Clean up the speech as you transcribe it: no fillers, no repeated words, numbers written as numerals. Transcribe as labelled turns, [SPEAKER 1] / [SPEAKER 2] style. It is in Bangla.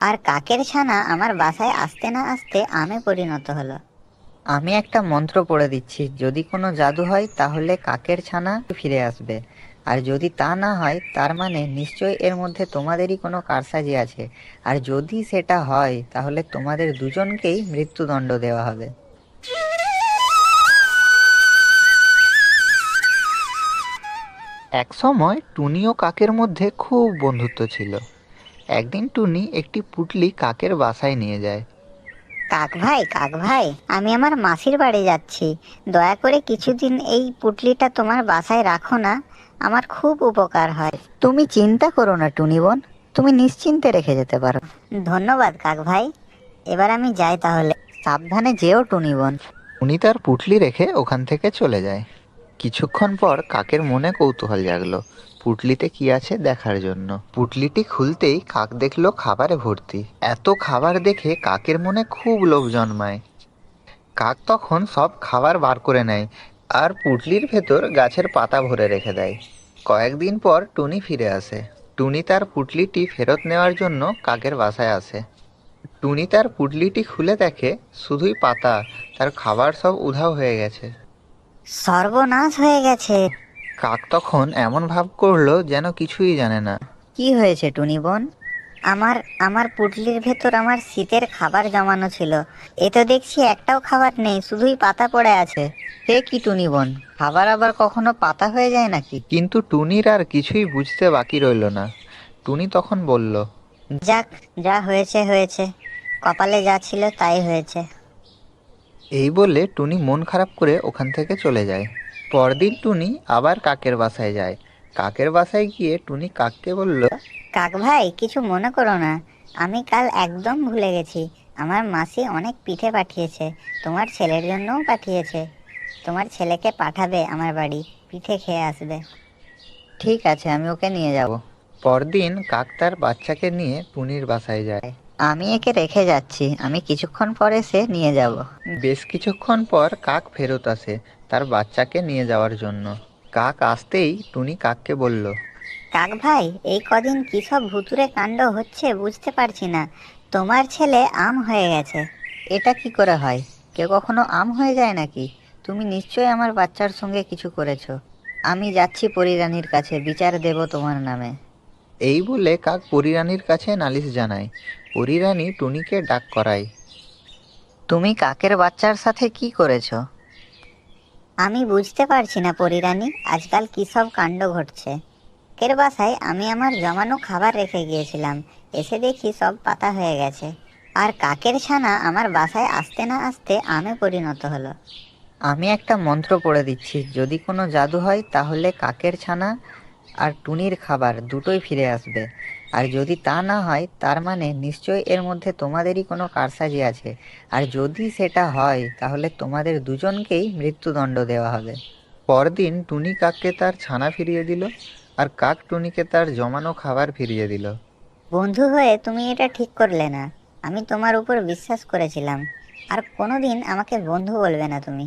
[SPEAKER 1] আর কাকের ছানা আমার বাসায় আসতে না আসতে আমে পরিণত হলো।
[SPEAKER 2] আমি একটা মন্ত্র পড়ে দিচ্ছি, যদি কোনো জাদু হয় তাহলে কাকের ছানা ফিরে আসবে, আর যদি তা না হয় তার মানে নিশ্চয়ই এর মধ্যে তোমাদেরই কোনো কারসাজি আছে, আর যদি সেটা হয় তাহলে তোমাদের দুজনকেই মৃত্যুদণ্ড দেওয়া হবে। একসময় টুনি ও কাকের মধ্যে খুব বন্ধুত্ব ছিল। একদিন টুনি একটি পুঁটলি কাকের বাসায় নিয়ে যায়।
[SPEAKER 1] কাক ভাই, আমি আমার মাসির বাড়ি যাচ্ছি, দয়া করে কিছুদিন এই পুটলিটা তোমার বাসায় রাখো না, আমার খুব উপকার হয়।
[SPEAKER 2] তুমি চিন্তা করো না টুনি বোন, তুমি নিশ্চিন্তে রেখে যেতে পারো।
[SPEAKER 1] ধন্যবাদ কাক ভাই, এবার আমি যাই তাহলে।
[SPEAKER 2] সাবধানে যেও টুনি বোন। টুনি তার পুঁটলি রেখে ওখান থেকে চলে যায়। কিছুক্ষণ পর কাকের মনে কৌতূহল জাগলো পুঁটলিতে কি আছে দেখার জন্য। পুঁটলিটি খুলতেই কাক দেখলো খাবারে ভর্তি। এত খাবার দেখে কাকের মনে খুব লোভ জন্মায়। কাক তখন সব খাবার বার করে নেয় আর পুঁটলির ভেতর গাছের পাতা ভরে রেখে দেয়। কয়েকদিন পর টুনি ফিরে আসে। টুনি তার পুঁটলিটি ফেরত নেওয়ার জন্য কাকের বাসায় আসে। টুনি তার পুঁটলিটি খুলে দেখে শুধুই পাতা, তার খাবার সব উধাও হয়ে গেছে।
[SPEAKER 1] সর্বনাশ হয়ে গেছে।
[SPEAKER 2] কাক তখন এমন ভাব করলো যেন কিছুই জানে না।
[SPEAKER 1] কি হয়েছে টুনি বোন? আমার আমার পুটলির ভেতর আমার শীতের খাবার জমানো ছিল, এ তো দেখছি একটাও খাবার নেই, শুধুই পাতা পড়ে আছে।
[SPEAKER 2] সে কি টুনি বোন, খাবার আবার কখনো পাতা হয়ে যায় নাকি? কিন্তু টুনির আর কিছুই বুঝতে বাকি রইল না। টুনি তখন বলল,
[SPEAKER 1] যাক, যা হয়েছে হয়েছে, কপালে যা ছিল তাই হয়েছে।
[SPEAKER 2] এই বলে টুনি মন খারাপ করে ওখান থেকে চলে যায়। পরদিন টুনি আবার কাকের বাসায় যায়। কাকের বাসায় গিয়ে টুনি কাককে বলল,
[SPEAKER 1] কাক ভাই, কিছু মনে করো না, আমি কাল একদম ভুলে গেছি, আমার মাসি অনেক পিঠে পাঠিয়েছে, তোমার ছেলের জন্যও পাঠিয়েছে, তোমার ছেলেকে পাঠাবে আমার বাড়ি, পিঠে খেয়ে আসবে।
[SPEAKER 2] ঠিক আছে, আমি ওকে নিয়ে যাব। পরদিন কাক তার বাচ্চাকে নিয়ে টুনির বাসায় যায়। আমি একে রেখে যাচ্ছি, আমি কিছুক্ষণ পরে সে নিয়ে যাব। বেশ কিছুক্ষণ পর কাক ফেরত আসে তার বাচ্চাকে নিয়ে যাওয়ার জন্য। কাক আসতেই টুনি কাককে বলল,
[SPEAKER 1] কাক ভাই, এই কদিন কি সব ভুতুরে কাণ্ড হচ্ছে বুঝতে পারছি না, তোমার ছেলে আম হয়ে গেছে।
[SPEAKER 2] এটা কি করে হয়? কেউ কখনো আম হয়ে যায় নাকি? তুমি নিশ্চয়ই আমার বাচ্চার সঙ্গে কিছু করেছো। আমি যাচ্ছি পরীরানীর কাছে, বিচার দেব তোমার নামে। এই বলে কাক পরীরানীর কাছে নালিশ জানায়। পরীরানী টুনিকে ডাক করায়। তুমি কাকের বাচ্চার সাথে কি করেছো?
[SPEAKER 1] আমি বুঝতে পারছি না পরিরানী, আজকাল কি সব কাণ্ড ঘটছে। কাকের বাসায় আমি আমার জমানো খাবার রেখে গিয়েছিলাম, এসে দেখি সব পাতা হয়ে গেছে, আর কাকের ছানা আমার বাসায় আসতে না আসতে আমে পরিণত হলো।
[SPEAKER 2] আমি একটা মন্ত্র পড়ে দিচ্ছি, যদি কোনো জাদু হয় তাহলে কাকের ছানা আর টুনির খাবার দুটোই ফিরে আসবে, আর যদি তা না হয় তার মানে নিশ্চয়ই এর মধ্যে তোমাদেরই কোনো কারসাজি আছে, আর যদি সেটা হয় তাহলে তোমাদের দুজনকেই মৃত্যুদণ্ড দেওয়া হবে। পরদিন টুনি কাককে তার ছানা ফিরিয়ে দিল, আর কাক টুনিকে তার জমানো খাবার ফিরিয়ে দিল।
[SPEAKER 1] বন্ধু হয়ে তুমি এটা ঠিক করলে না, আমি তোমার উপর বিশ্বাস করেছিলাম, আর কোনোদিন আমাকে বন্ধু বলবে না তুমি।